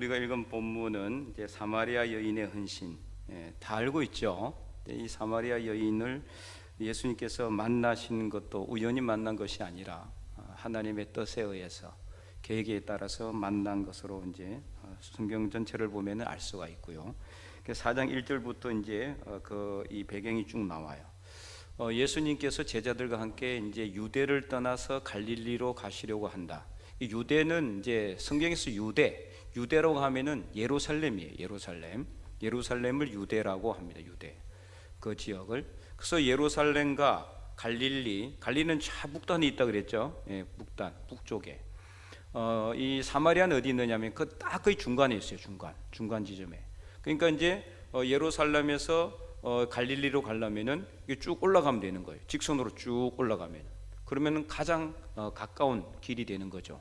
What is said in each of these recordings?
우리가 읽은 본문은 이제 사마리아 여인의 헌신, 다 알고 있죠. 이 사마리아 여인을 예수님께서 만나신 것도 우연히 만난 것이 아니라 하나님의 뜻에 의해서 계획에 따라서 만난 것으로 이제 성경 전체를 보면은 알 수가 있고요. 4장 1절부터 이제 이 배경이 쭉 나와요. 예수님께서 제자들과 함께 이제 유대를 떠나서 갈릴리로 가시려고 한다. 이 유대는 이제 성경에서 유대라고 하면은 예루살렘이에요. 예루살렘을 유대라고 합니다. 유대 그 지역을. 그래서 예루살렘과 갈릴리는 저 북단에 있다 그랬죠. 예, 북쪽에. 이 사마리아는 어디 있느냐면 딱 거의 중간에 있어요. 중간 지점에. 그러니까 이제 예루살렘에서 갈릴리로 가려면은 쭉 올라가면 되는 거예요. 직선으로 쭉 올라가면. 그러면은 가장 가까운 길이 되는 거죠.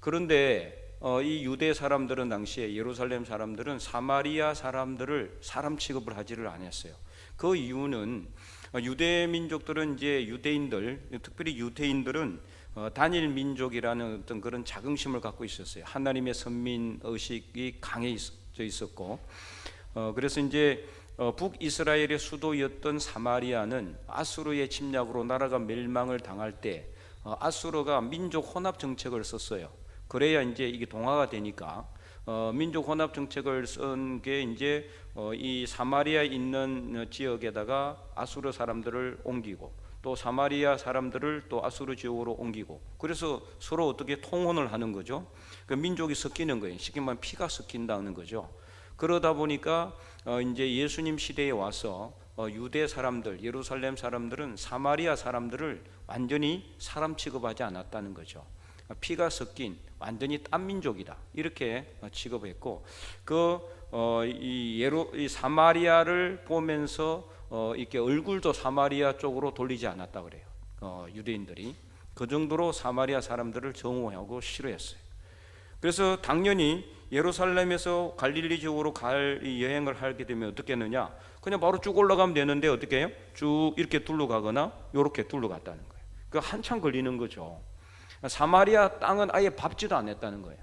그런데 이 유대 사람들은 당시에 예루살렘 사람들은 사마리아 사람들을 사람 취급을 하지를 않았어요. 그 이유는 유대 민족들은 이제 특별히 유대인들은 단일 민족이라는 어떤 그런 자긍심을 갖고 있었어요. 하나님의 선민 의식이 강해져 있었고, 그래서 이제 북이스라엘의 수도였던 사마리아는 아수르의 침략으로 나라가 멸망을 당할 때 아수르가 민족 혼합 정책을 썼어요. 그래야 이제 이게 동화가 되니까 민족 혼합 정책을 쓴 게 이제 이 사마리아에 있는 지역에다가 아수르 사람들을 옮기고 또 사마리아 사람들을 또 아수르 지역으로 옮기고, 그래서 서로 어떻게 통혼을 하는 거죠. 그 민족이 섞이는 거예요. 쉽게 말하면 피가 섞인다는 거죠. 그러다 보니까 이제 예수님 시대에 와서 유대 사람들, 예루살렘 사람들은 사마리아 사람들을 완전히 사람 취급하지 않았다는 거죠. 피가 섞인 완전히 딴 민족이다 이렇게 취급했고, 이 사마리아를 보면서 이렇게 얼굴도 사마리아 쪽으로 돌리지 않았다 그래요. 유대인들이 그 정도로 사마리아 사람들을 정오하고 싫어했어요. 그래서 당연히 예루살렘에서 갈릴리 지역으로 여행을 하게 되면 어떻게 하느냐, 그냥 바로 쭉 올라가면 되는데 어떻게 해요? 쭉 이렇게 둘러가거나 이렇게 둘러갔다는 거예요. 그 한참 걸리는 거죠. 사마리아 땅은 아예 밟지도 않았다는 거예요.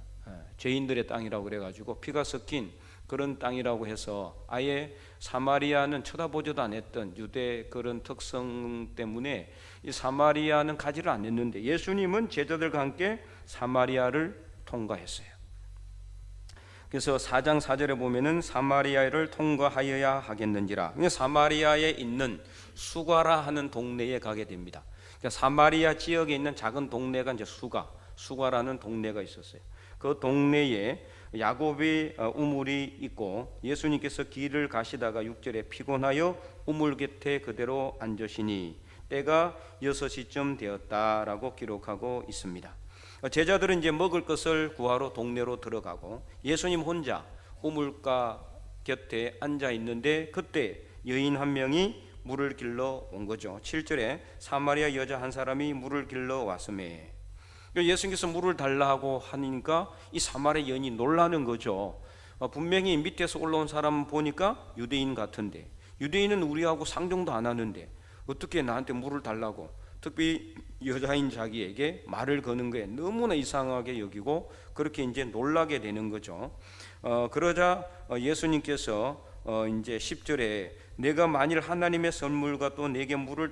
죄인들의 땅이라고 그래가지고 피가 섞인 그런 땅이라고 해서 아예 사마리아는 쳐다보지도 않았던 유대 그런 특성 때문에 이 사마리아는 가지를 않았는데 예수님은 제자들과 함께 사마리아를 통과했어요. 그래서 4장 4절에 보면은 사마리아를 통과하여야 하겠는지라. 사마리아에 있는 수가라 하는 동네에 가게 됩니다. 그러니까 사마리아 지역에 있는 작은 동네가 이제 수가라는 동네가 있었어요. 그 동네에 야곱의 우물이 있고 예수님께서 길을 가시다가 6절에 피곤하여 우물 곁에 그대로 앉으시니 때가 6시쯤 되었다라고 기록하고 있습니다. 제자들은 이제 먹을 것을 구하러 동네로 들어가고 예수님 혼자 우물가 곁에 앉아 있는데 그때 여인 한 명이 물을 길러 온 거죠. 7절에 사마리아 여자 한 사람이 물을 길러 왔음에, 예수님께서 물을 달라 하고 하니까 이 사마리아 여인이 놀라는 거죠. 분명히 밑에서 올라온 사람 보니까 유대인 같은데, 유대인은 우리하고 상종도 안 하는데 어떻게 나한테 물을 달라고, 특히 여자인 자기에게 말을 거는 거에 너무나 이상하게 여기고 그렇게 이제 놀라게 되는 거죠. 그러자 예수님께서 이제 10절에 내가 만일 하나님의 선물과 또 내게 물을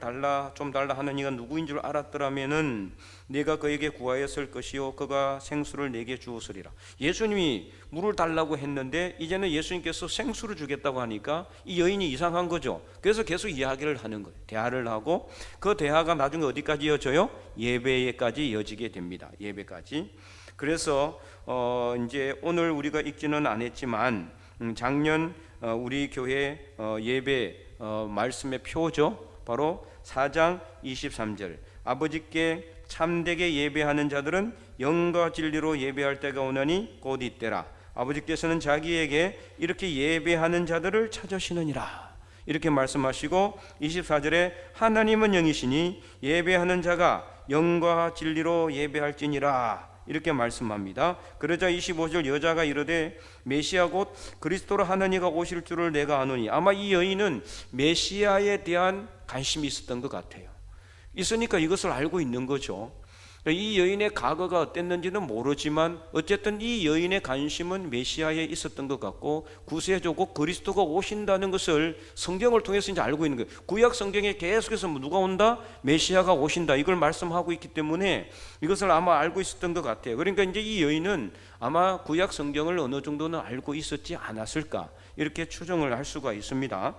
좀 달라 하는 이가 누구인 줄 알았더라면은 내가 그에게 구하였을 것이요 그가 생수를 내게 주었으리라. 예수님이 물을 달라고 했는데 이제는 예수님께서 생수를 주겠다고 하니까 이 여인이 이상한 거죠. 그래서 계속 이야기를 하는 거예요. 대화를 하고 그 대화가 나중에 어디까지 이어져요? 예배까지 이어지게 됩니다. 예배까지. 그래서 이제 오늘 우리가 읽지는 않았지만 작년 우리 교회 예배 말씀의 표죠. 바로 4장 23절 아버지께 참되게 예배하는 자들은 영과 진리로 예배할 때가 오나니 곧 이때라. 아버지께서는 자기에게 이렇게 예배하는 자들을 찾으시느니라 이렇게 말씀하시고 24절에 하나님은 영이시니 예배하는 자가 영과 진리로 예배할지니라 이렇게 말씀합니다. 그러자 25절 여자가 이르되 메시아 곧 그리스도로 하는 이가 오실 줄을 내가 아노니. 아마 이 여인은 메시아에 대한 관심이 있었던 것 같아요. 있으니까 이것을 알고 있는 거죠. 이 여인의 과거가 어땠는지는 모르지만 어쨌든 이 여인의 관심은 메시아에 있었던 것 같고 구세주고 그리스도가 오신다는 것을 성경을 통해서 이제 알고 있는 거예요. 구약 성경에 계속해서 누가 온다? 메시아가 오신다. 이걸 말씀하고 있기 때문에 이것을 아마 알고 있었던 것 같아요. 그러니까 이제 이 여인은 아마 구약 성경을 어느 정도는 알고 있었지 않았을까, 이렇게 추정을 할 수가 있습니다.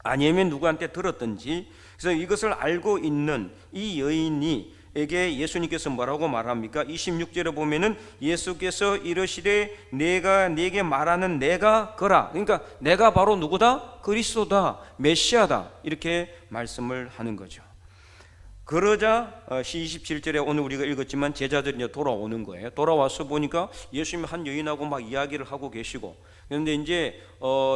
아니면 누구한테 들었든지. 그래서 이것을 알고 있는 이 여인이 에게 예수님께서 뭐라고 말합니까? 26절에 보면은 예수께서 이르시되 내가 네게 말하는 내가 그라. 그러니까 내가 바로 누구다? 그리스도다, 메시아다, 이렇게 말씀을 하는 거죠. 그러자 27절에 오늘 우리가 읽었지만 제자들이 이제 돌아오는 거예요. 돌아와서 보니까 예수님 한 여인하고 막 이야기를 하고 계시고, 그런데 이제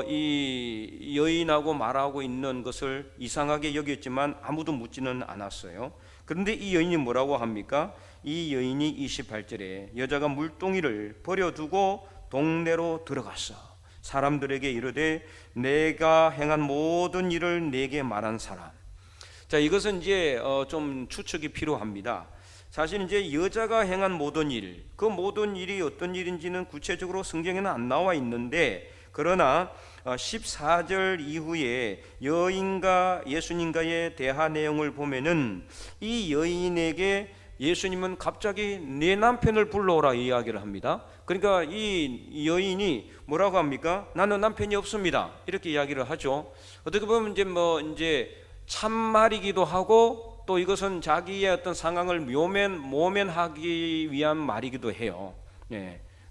이 여인하고 말하고 있는 것을 이상하게 여겼지만 아무도 묻지는 않았어요. 그런데 이 여인이 뭐라고 합니까? 이 여인이 28절에 여자가 물동이를 버려두고 동네로 들어갔어. 사람들에게 이르되 내가 행한 모든 일을 내게 말한 사람. 자, 이것은 이제 좀 추측이 필요합니다. 사실 이제 여자가 행한 모든 일, 그 모든 일이 어떤 일인지는 구체적으로 성경에는 안 나와 있는데, 그러나 14절 이후에 여인과 예수님과의 대화 내용을 보면은 이 여인에게 예수님은 갑자기 내 남편을 불러오라 이야기를 합니다. 그러니까 이 여인이 뭐라고 합니까? 나는 남편이 없습니다, 이렇게 이야기를 하죠. 어떻게 보면 이제 참말이기도 하고 또 이것은 자기의 어떤 상황을 모면하기 위한 말이기도 해요.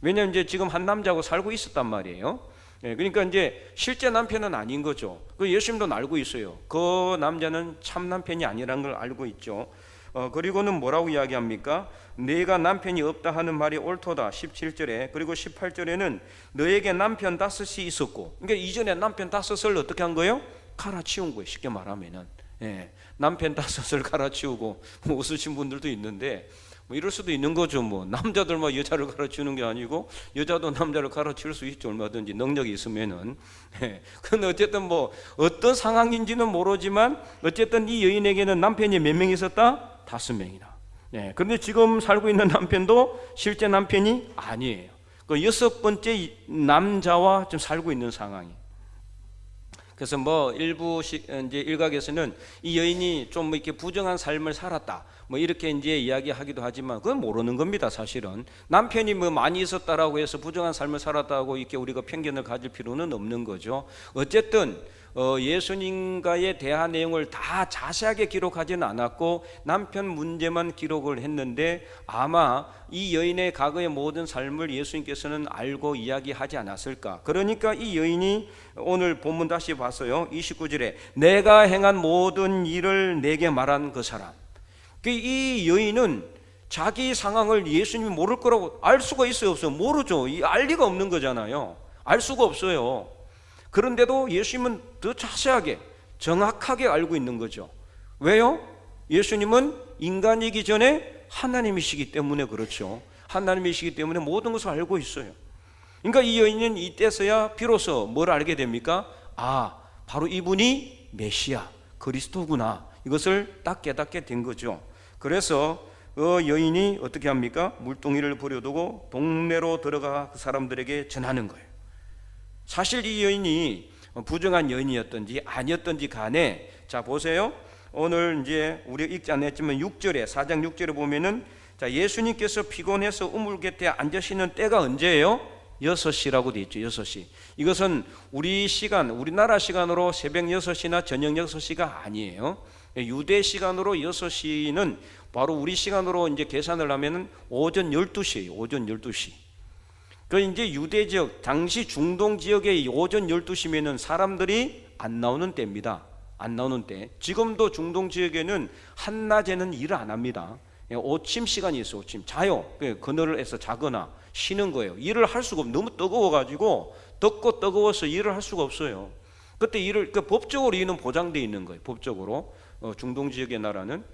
왜냐하면 이제 지금 한 남자하고 살고 있었단 말이에요. 그러니까 이제 실제 남편은 아닌 거죠. 그 예수님도 알고 있어요. 그 남자는 참 남편이 아니라는 걸 알고 있죠. 그리고는 뭐라고 이야기합니까? 내가 남편이 없다 하는 말이 옳도다, 17절에. 그리고 18절에는 너에게 남편 5이 있었고, 그러니까 이전에 남편 5을 어떻게 한 거예요? 갈아치운 거예요. 쉽게 말하면은. 남편 5을 갈아치우고 웃으신 분들도 있는데 이럴 수도 있는 거죠. 남자들만 여자를 갈아치우는 게 아니고 여자도 남자를 갈아치울 수 있죠. 얼마든지 능력이 있으면은. 근데 어쨌든 어떤 상황인지는 모르지만 어쨌든 이 여인에게는 남편이 몇 명 있었다? 5명이나. 그런데 지금 살고 있는 남편도 실제 남편이 아니에요. 그 6번째 남자와 좀 살고 있는 상황이. 그래서 일부 이제 일각에서는 이 여인이 좀 이렇게 부정한 삶을 살았다, 이렇게 이제 이야기하기도 하지만 그건 모르는 겁니다. 사실은 남편이 많이 있었다라고 해서 부정한 삶을 살았다고 이렇게 우리가 편견을 가질 필요는 없는 거죠. 어쨌든 예수님과의 대화 내용을 다 자세하게 기록하지는 않았고 남편 문제만 기록을 했는데 아마 이 여인의 과거의 모든 삶을 예수님께서는 알고 이야기하지 않았을까. 그러니까 이 여인이 오늘 본문 다시 봤어요. 29절에 내가 행한 모든 일을 내게 말한 그 사람. 이 여인은 자기 상황을 예수님이 모를 거라고 알 수가 있어요, 없어요? 모르죠. 알 리가 없는 거잖아요. 알 수가 없어요. 그런데도 예수님은 더 자세하게 정확하게 알고 있는 거죠. 왜요? 예수님은 인간이기 전에 하나님이시기 때문에 그렇죠. 하나님이시기 때문에 모든 것을 알고 있어요. 그러니까 이 여인은 이때서야 비로소 뭘 알게 됩니까? 바로 이분이 메시아 그리스도구나, 이것을 딱 깨닫게 된 거죠. 그래서 여인이 어떻게 합니까? 물동이를 버려두고 동네로 들어가 그 사람들에게 전하는 거예요. 사실 이 여인이 부정한 여인이었든지 아니었든지 간에, 자 보세요. 오늘 이제 우리가 읽지 않았지만 6절에 4장 6절에 보면은 자 예수님께서 피곤해서 우물 곁에 앉으시는 때가 언제예요? 6시라고 되어 있죠. 6시. 이것은 우리나라 시간으로 새벽 6시나 저녁 6시가 아니에요. 유대 시간으로 6시는 바로 우리 시간으로 이제 계산을 하면은 오전 12시예요. 오전 12시. 그 이제 유대 지역, 당시 중동 지역의 오전 12시면은 사람들이 안 나오는 때입니다. 안 나오는 때. 지금도 중동 지역에는 한낮에는 일을 안 합니다. 오침 시간이 있어요. 오침. 자요. 그늘을 해서 자거나 쉬는 거예요. 일을 할 수가 없어요. 너무 뜨거워가지고 덥고 뜨거워서 일을 할 수가 없어요. 그때 법적으로 일은 보장되어 있는 거예요. 법적으로. 중동 지역의 나라는.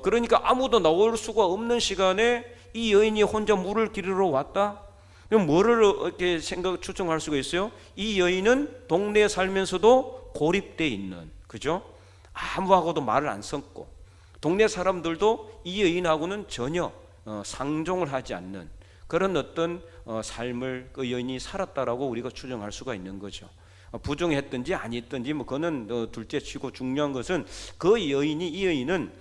그러니까 아무도 나올 수가 없는 시간에 이 여인이 혼자 물을 기르러 왔다? 그럼 뭐를 이렇게 추정할 수가 있어요? 이 여인은 동네에 살면서도 고립되어 있는, 그죠? 아무하고도 말을 안 섞고 동네 사람들도 이 여인하고는 전혀 상종을 하지 않는 그런 어떤 삶을 그 여인이 살았다라고 우리가 추정할 수가 있는 거죠. 부정했든지 아니든지 뭐 그거는 둘째치고 중요한 것은 이 여인은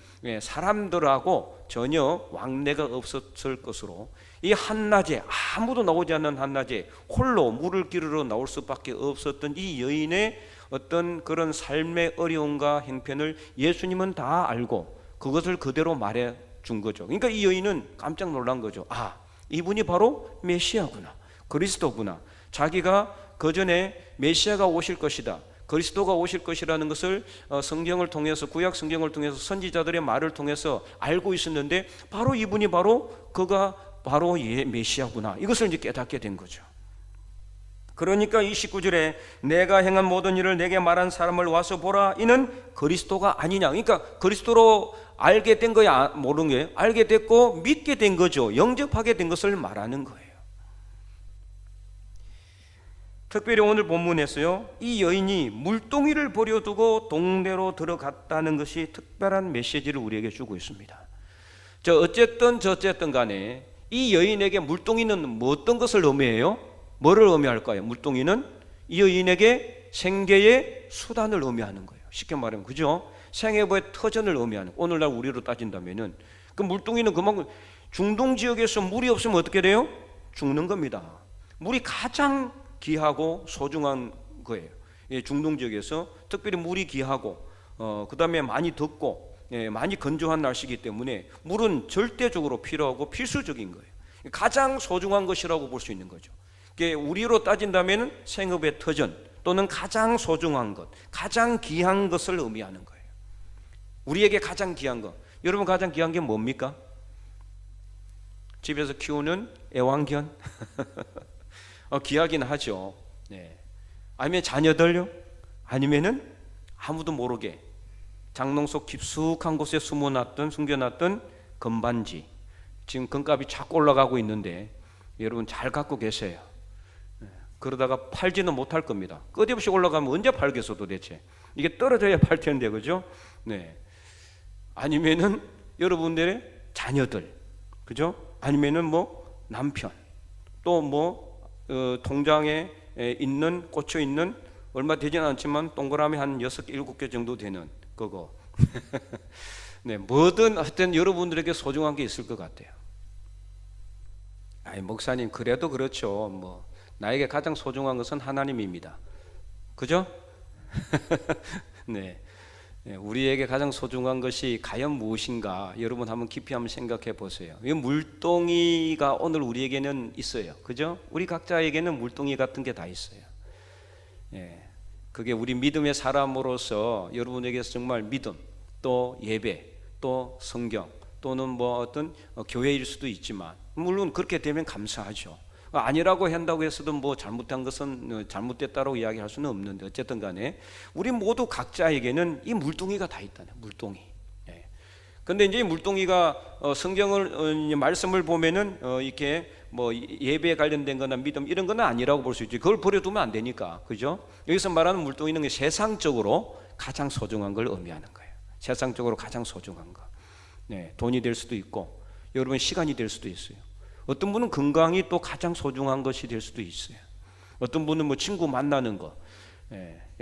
사람들하고 전혀 왕래가 없었을 것으로 이 한낮에 아무도 나오지 않는 한낮에 홀로 물을 기르러 나올 수밖에 없었던 이 여인의 어떤 그런 삶의 어려움과 형편을 예수님은 다 알고 그것을 그대로 말해 준 거죠. 그러니까 이 여인은 깜짝 놀란 거죠. 아, 이분이 바로 메시아구나, 그리스도구나. 자기가 그 전에 메시아가 오실 것이다, 그리스도가 오실 것이라는 것을 성경을 통해서, 구약 성경을 통해서, 선지자들의 말을 통해서 알고 있었는데 바로 이분이 그가 바로 메시아구나, 이것을 이제 깨닫게 된 거죠. 그러니까 이 19절에 내가 행한 모든 일을 내게 말한 사람을 와서 보라, 이는 그리스도가 아니냐. 그러니까 그리스도로 알게 된 거야, 모르는 게 알게 됐고 믿게 된 거죠. 영접하게 된 것을 말하는 거예요. 특별히 오늘 본문에서요, 이 여인이 물동이를 버려두고 동네로 들어갔다는 것이 특별한 메시지를 우리에게 주고 있습니다. 어쨌든 간에 이 여인에게 물동이는 뭐 어떤 것을 의미해요? 뭐를 의미할까요? 물동이는 이 여인에게 생계의 수단을 의미하는 거예요. 쉽게 말하면, 그죠? 생애부의 터전을 의미하는, 오늘날 우리로 따진다면은 그 물동이는 그만큼 중동 지역에서 물이 없으면 어떻게 돼요? 죽는 겁니다. 물이 가장 귀하고 소중한 거예요. 중동 지역에서 특별히 물이 귀하고 그 다음에 많이 덥고 많이 건조한 날씨이기 때문에 물은 절대적으로 필요하고 필수적인 거예요. 가장 소중한 것이라고 볼 수 있는 거죠. 우리로 따진다면 생업의 터전 또는 가장 소중한 것, 가장 귀한 것을 의미하는 거예요. 우리에게 가장 귀한 것, 여러분 가장 귀한 게 뭡니까? 집에서 키우는 애완견? 귀하긴 하죠. 네. 아니면 자녀들요? 아니면은 아무도 모르게 장롱 속 깊숙한 곳에 숨겨놨던 금반지, 지금 금값이 자꾸 올라가고 있는데 여러분 잘 갖고 계세요. 그러다가 팔지는 못할 겁니다. 끝없이 올라가면 언제 팔겠어 도대체? 이게 떨어져야 팔 텐데, 그죠? 네. 아니면은 여러분들의 자녀들, 그죠? 아니면은 뭐 남편, 또 뭐 통장에 꽂혀 있는 얼마 되지는 않지만 동그라미 한 6, 7개 정도 되는 그거. 네, 뭐든 하여튼 여러분들에게 소중한 게 있을 것 같아요. 아이, 목사님 그래도 그렇죠. 뭐 나에게 가장 소중한 것은 하나님입니다. 그죠? 네. 우리에게 가장 소중한 것이 과연 무엇인가? 여러분 한번 깊이 한번 생각해 보세요. 이 물동이가 오늘 우리에게는 있어요. 그죠? 우리 각자에게는 물동이 같은 게 다 있어요. 그게 우리 믿음의 사람으로서 여러분에게서 정말 믿음, 또 예배, 또 성경, 또는 뭐 어떤 교회일 수도 있지만, 물론 그렇게 되면 감사하죠. 아니라고 한다고 해서도 뭐 잘못한 것은 잘못됐다고 이야기할 수는 없는데, 어쨌든 간에 우리 모두 각자에게는 이 물동이가 다 있다네. 물동이. 근데 이제 물동이가 성경을 말씀을 보면은 이렇게 뭐 예배에 관련된 거나 믿음 이런 거는 아니라고 볼 수 있지. 그걸 버려두면 안 되니까. 그죠? 여기서 말하는 물동이는 세상적으로 가장 소중한 걸 의미하는 거예요. 세상적으로 가장 소중한 거. 네, 돈이 될 수도 있고 여러분 시간이 될 수도 있어요. 어떤 분은 건강이 또 가장 소중한 것이 될 수도 있어요. 어떤 분은 뭐 친구 만나는 거,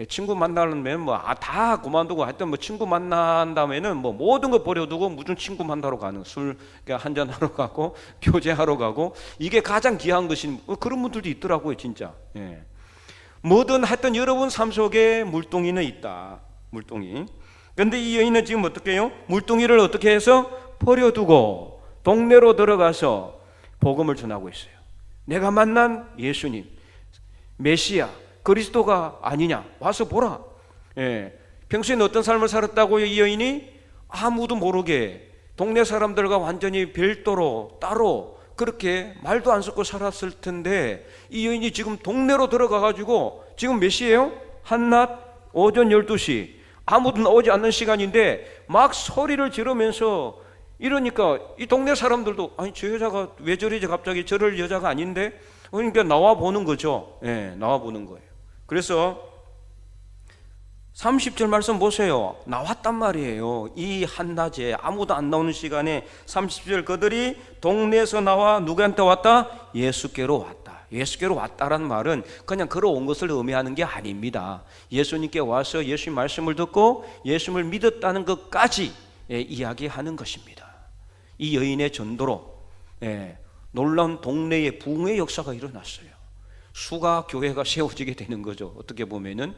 친구 만나면 뭐 다 그만두고 하여튼 뭐 친구 만난다면은 뭐 모든 거 버려두고 무슨 친구 만나러 가는, 술 한잔 하러 가고 교제하러 가고, 이게 가장 귀한 것인 그런 분들도 있더라고요, 진짜. 뭐든 하여튼 여러분 삶 속에 물동이는 있다. 물동이. 근데 이 여인은 지금 어떻게 해요? 물동이를 어떻게 해서 버려두고 동네로 들어가서 복음을 전하고 있어요. 내가 만난 예수님, 메시아, 그리스도가 아니냐, 와서 보라. 평소에 어떤 삶을 살았다고요? 이 여인이 아무도 모르게 동네 사람들과 완전히 별도로 따로 그렇게 말도 안 섞고 살았을 텐데, 이 여인이 지금 동네로 들어가가지고 지금 몇 시예요? 한낮 오전 12시, 아무도 나오지 않는 시간인데 막 소리를 지르면서 이러니까 이 동네 사람들도 아니 저 여자가 왜 저러지, 갑자기 저럴 여자가 아닌데, 그러니까 나와 보는 거죠. 나와 보는 거예요. 그래서 30절 말씀 보세요. 나왔단 말이에요. 이 한낮에 아무도 안 나오는 시간에 30절 그들이 동네에서 나와 누구한테 왔다? 예수께로 왔다. 예수께로 왔다라는 말은 그냥 걸어온 것을 의미하는 게 아닙니다. 예수님께 와서 예수님 말씀을 듣고 예수님을 믿었다는 것까지 이야기하는 것입니다. 이 여인의 전도로 놀라운 동네의 부흥의 역사가 일어났어요. 수가 교회가 세워지게 되는 거죠. 어떻게 보면은.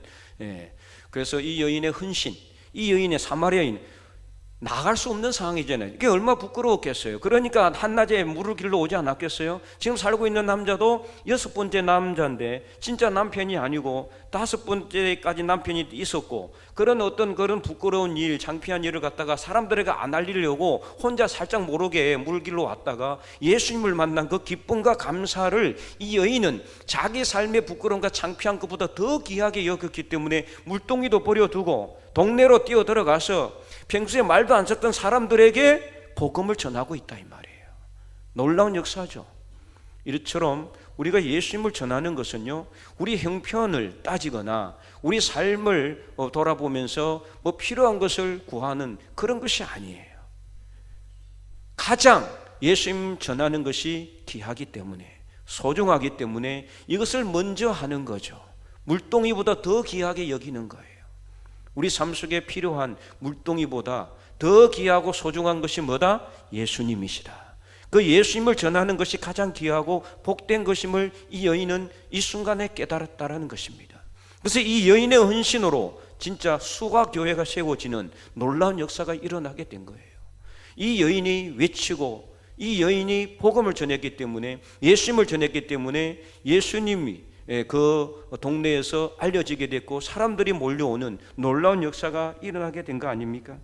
그래서 이 여인의 헌신, 이 여인의 사마리아 여인, 나갈 수 없는 상황이잖아요. 이게 얼마나 부끄러웠겠어요. 그러니까 한낮에 물을 길러 오지 않았겠어요. 지금 살고 있는 남자도 6번째 남자인데 진짜 남편이 아니고 5번째까지 남편이 있었고, 그런 어떤 그런 부끄러운 일, 창피한 일을 갖다가 사람들에게 안 알리려고 혼자 살짝 모르게 물 길러 왔다가 예수님을 만난 그 기쁨과 감사를 이 여인은 자기 삶의 부끄러움과 창피한 것보다 더 귀하게 여겼기 때문에 물동이도 버려두고 동네로 뛰어 들어가서 평소에 말도 안 쳤던 사람들에게 복음을 전하고 있다 이 말이에요. 놀라운 역사죠. 이처럼 우리가 예수님을 전하는 것은요, 우리 형편을 따지거나 우리 삶을 돌아보면서 뭐 필요한 것을 구하는 그런 것이 아니에요. 가장 예수님 전하는 것이 귀하기 때문에, 소중하기 때문에 이것을 먼저 하는 거죠. 물동이보다 더 귀하게 여기는 거예요. 우리 삶 속에 필요한 물동이보다 더 귀하고 소중한 것이 뭐다? 예수님이시다. 그 예수님을 전하는 것이 가장 귀하고 복된 것임을 이 여인은 이 순간에 깨달았다라는 것입니다. 그래서 이 여인의 헌신으로 진짜 수가 교회가 세워지는 놀라운 역사가 일어나게 된 거예요. 이 여인이 외치고 이 여인이 복음을 전했기 때문에, 예수님을 전했기 때문에 예수님이 그 동네에서 알려지게 됐고 사람들이 몰려오는 놀라운 역사가 일어나게 된 거 아닙니까?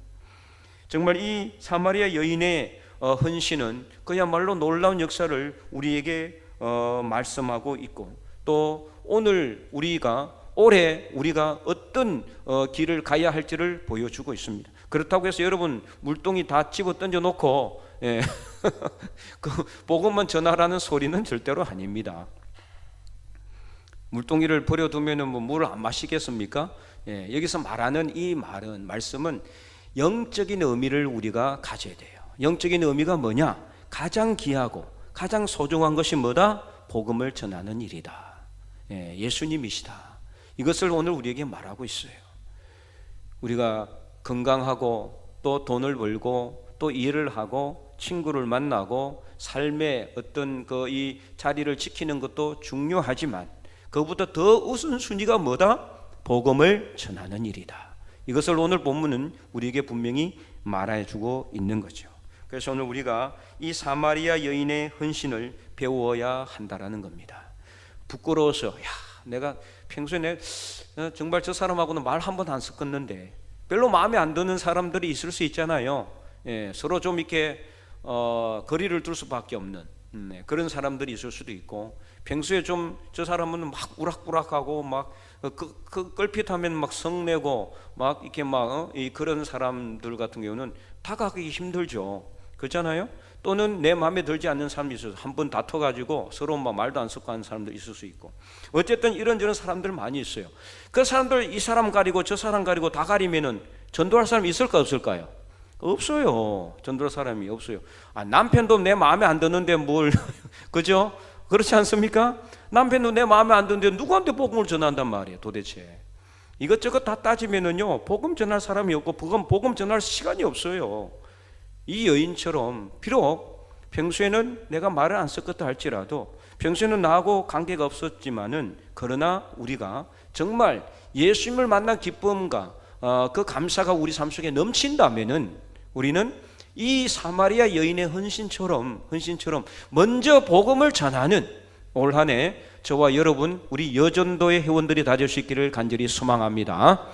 정말 이 사마리아 여인의 헌신은 그야말로 놀라운 역사를 우리에게 말씀하고 있고, 또 오늘 올해 우리가 어떤 길을 가야 할지를 보여주고 있습니다. 그렇다고 해서 여러분 물동이 다 집어 던져 놓고 그 복음만 전하라는 소리는 절대로 아닙니다. 물동이를 버려두면 뭐 물을 안 마시겠습니까? 여기서 말하는 이 말씀은 영적인 의미를 우리가 가져야 돼요. 영적인 의미가 뭐냐? 가장 귀하고 가장 소중한 것이 뭐다? 복음을 전하는 일이다. 예수님이시다. 이것을 오늘 우리에게 말하고 있어요. 우리가 건강하고 또 돈을 벌고 또 일을 하고 친구를 만나고 삶의 어떤 이 자리를 지키는 것도 중요하지만 그보다 더 우선순위가 뭐다? 복음을 전하는 일이다. 이것을 오늘 본문은 우리에게 분명히 말해주고 있는 거죠. 그래서 오늘 우리가 이 사마리아 여인의 헌신을 배워야 한다라는 겁니다. 부끄러워서 내가 평소에 정말 저 사람하고는 말 한 번 안 섞었는데 별로 마음에 안 드는 사람들이 있을 수 있잖아요. 서로 좀 이렇게 거리를 둘 수밖에 없는 그런 사람들이 있을 수도 있고, 평소에 좀 저 사람은 막 우락부락하고 막 껄핏하면 막 성내고 막 이렇게 그런 사람들 같은 경우는 다가가기 힘들죠. 그렇잖아요. 또는 내 마음에 들지 않는 사람이 있어서 한 번 다퉈가지고 서로 막 말도 안 섞고 하는 사람도 있을 수 있고, 어쨌든 이런저런 사람들 많이 있어요. 그 사람들 이 사람 가리고 저 사람 가리고 다 가리면은 전도할 사람이 있을까 없을까요? 없어요. 전도할 사람이 없어요. 남편도 내 마음에 안 드는데 뭘 그죠? 그렇지 않습니까? 남편도 내 마음에 안 드는데 누구한테 복음을 전한단 말이에요 도대체. 이것저것 다 따지면은요 복음 전할 사람이 없고 복음 전할 시간이 없어요. 이 여인처럼 비록 평소에는 내가 말을 안 섞었다 할지라도, 평소에는 나하고 관계가 없었지만은, 그러나 우리가 정말 예수님을 만난 기쁨과 그 감사가 우리 삶 속에 넘친다면은 우리는 이 사마리아 여인의 헌신처럼 먼저 복음을 전하는 올 한 해 저와 여러분 우리 여전도의 회원들이 다 될 수 있기를 간절히 소망합니다.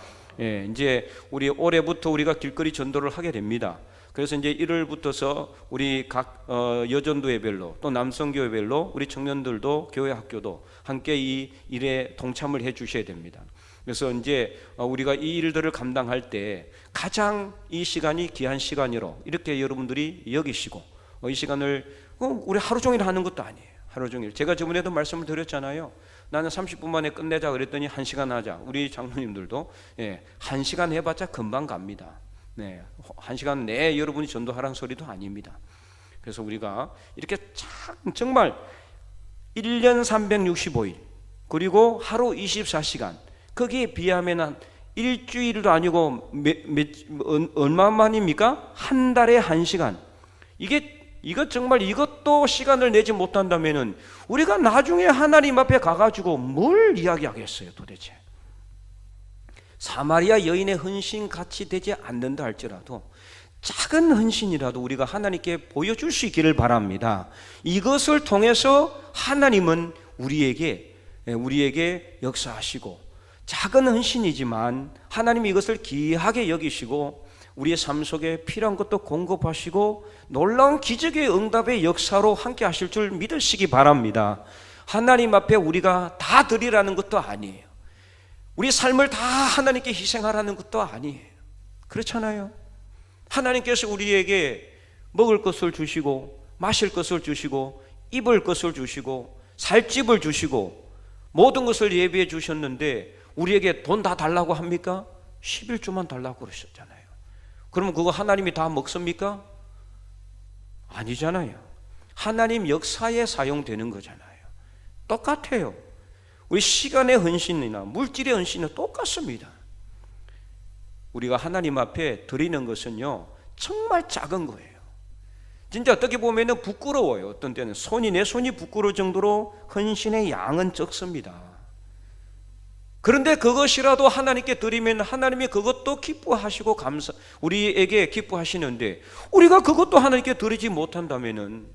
이제 우리 올해부터 우리가 길거리 전도를 하게 됩니다. 그래서 이제 1월부터서 우리 각 여전도회별로 또 남성교회별로 우리 청년들도 교회 학교도 함께 이 일에 동참을 해 주셔야 됩니다. 그래서 이제 우리가 이 일들을 감당할 때 가장 이 시간이 귀한 시간으로 이렇게 여러분들이 여기시고, 이 시간을 우리 하루 종일 하는 것도 아니에요. 하루 종일 제가 저번에도 말씀을 드렸잖아요. 나는 30분 만에 끝내자 그랬더니 1시간 하자. 우리 장로님들도 1시간 해봤자 금방 갑니다. 1시간 내에 여러분이 전도하라는 소리도 아닙니다. 그래서 우리가 이렇게 정말 1년 365일 그리고 하루 24시간 거기에 비하면 한 일주일도 아니고 얼마만입니까? 한 달에 1시간. 이거 정말 이것도 시간을 내지 못한다면은 우리가 나중에 하나님 앞에 가가지고 뭘 이야기하겠어요 도대체. 사마리아 여인의 헌신 같이 되지 않는다 할지라도 작은 헌신이라도 우리가 하나님께 보여줄 수 있기를 바랍니다. 이것을 통해서 하나님은 우리에게 역사하시고 작은 헌신이지만 하나님이 이것을 귀하게 여기시고 우리의 삶 속에 필요한 것도 공급하시고 놀라운 기적의 응답의 역사로 함께 하실 줄 믿으시기 바랍니다. 하나님 앞에 우리가 다 드리라는 것도 아니에요. 우리 삶을 다 하나님께 희생하라는 것도 아니에요. 그렇잖아요. 하나님께서 우리에게 먹을 것을 주시고 마실 것을 주시고 입을 것을 주시고 살 집을 주시고 모든 것을 예비해 주셨는데 우리에게 돈 다 달라고 합니까? 11조만 달라고 그러셨잖아요. 그러면 그거 하나님이 다 먹습니까? 아니잖아요. 하나님 역사에 사용되는 거잖아요. 똑같아요. 우리 시간의 헌신이나 물질의 헌신은 똑같습니다. 우리가 하나님 앞에 드리는 것은요 정말 작은 거예요. 진짜 어떻게 보면 부끄러워요. 어떤 때는 내 손이 부끄러울 정도로 헌신의 양은 적습니다. 그런데 그것이라도 하나님께 드리면 하나님이 그것도 기뻐하시고 우리에게 기뻐하시는데 우리가 그것도 하나님께 드리지 못한다면은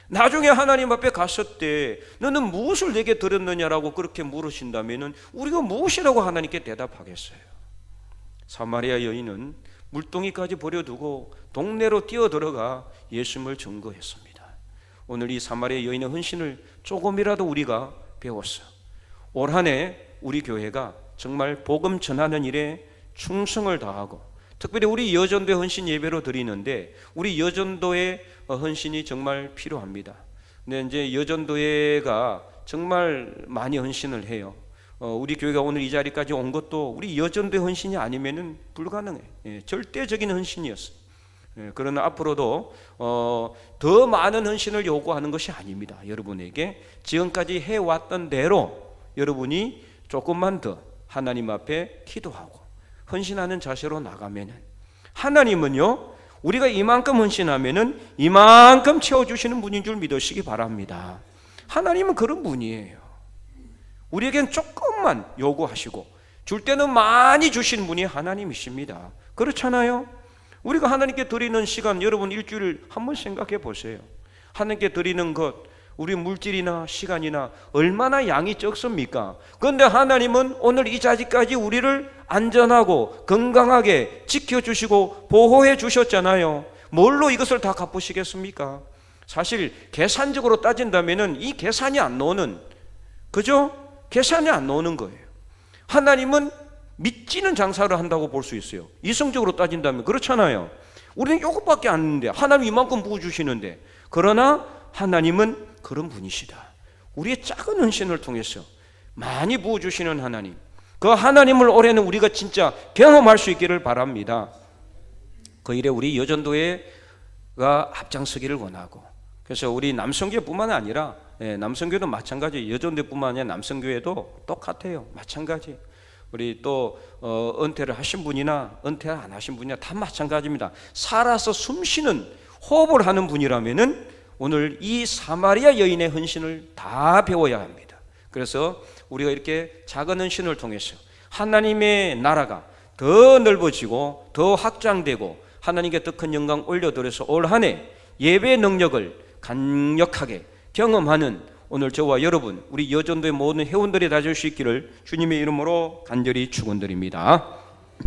나중에 하나님 앞에 갔을 때 너는 무엇을 내게 드렸느냐라고 그렇게 물으신다면은 우리가 무엇이라고 하나님께 대답하겠어요? 사마리아 여인은 물동이까지 버려두고 동네로 뛰어들어가 예수님을 증거했습니다. 오늘 이 사마리아 여인의 헌신을 조금이라도 우리가 배웠어요. 올 한 해 우리 교회가 정말 복음 전하는 일에 충성을 다하고 특별히 우리 여전도의 헌신 예배로 드리는데 우리 여전도의 헌신이 정말 필요합니다. 근데 이제 여전도회가 정말 많이 헌신을 해요. 우리 교회가 오늘 이 자리까지 온 것도 우리 여전도의 헌신이 아니면은 불가능해. 절대적인 헌신이었어요. 그러나 앞으로도 더 많은 헌신을 요구하는 것이 아닙니다. 여러분에게 지금까지 해왔던 대로 여러분이 조금만 더 하나님 앞에 기도하고 헌신하는 자세로 나가면은 하나님은요 우리가 이만큼 헌신하면은 이만큼 채워주시는 분인 줄 믿으시기 바랍니다. 하나님은 그런 분이에요. 우리에겐 조금만 요구하시고 줄 때는 많이 주시는 분이 하나님이십니다. 그렇잖아요. 우리가 하나님께 드리는 시간 여러분 일주일 한번 생각해 보세요. 하나님께 드리는 것 우리 물질이나 시간이나 얼마나 양이 적습니까? 그런데 하나님은 오늘 이 자리까지 우리를 안전하고 건강하게 지켜주시고 보호해 주셨잖아요. 뭘로 이것을 다 갚으시겠습니까? 사실 계산적으로 따진다면 이 계산이 안 나오는, 그죠? 계산이 안 나오는 거예요. 하나님은 믿지는 장사를 한다고 볼 수 있어요. 이성적으로 따진다면 그렇잖아요. 우리는 이것밖에 안 했는데 하나님 이만큼 부어주시는데, 그러나 하나님은 그런 분이시다. 우리의 작은 헌신을 통해서 많이 부어주시는 하나님, 그 하나님을 올해는 우리가 진짜 경험할 수 있기를 바랍니다. 그 일에 우리 여전도회가 앞장서기를 원하고, 그래서 우리 남성교회뿐만 아니라 남성교회도 마찬가지, 여전도회뿐만 아니라 남성교회도 똑같아요. 마찬가지. 우리 또 은퇴를 하신 분이나 은퇴 안 하신 분이나 다 마찬가지입니다. 살아서 숨쉬는 호흡을 하는 분이라면은 오늘 이 사마리아 여인의 헌신을 다 배워야 합니다. 그래서 우리가 이렇게 작은 헌신을 통해서 하나님의 나라가 더 넓어지고 더 확장되고 하나님께 더 큰 영광 올려드려서 올 한 해 예배 능력을 강력하게 경험하는 오늘 저와 여러분, 우리 여전도의 모든 회원들이 다 될 수 있기를 주님의 이름으로 간절히 축원드립니다.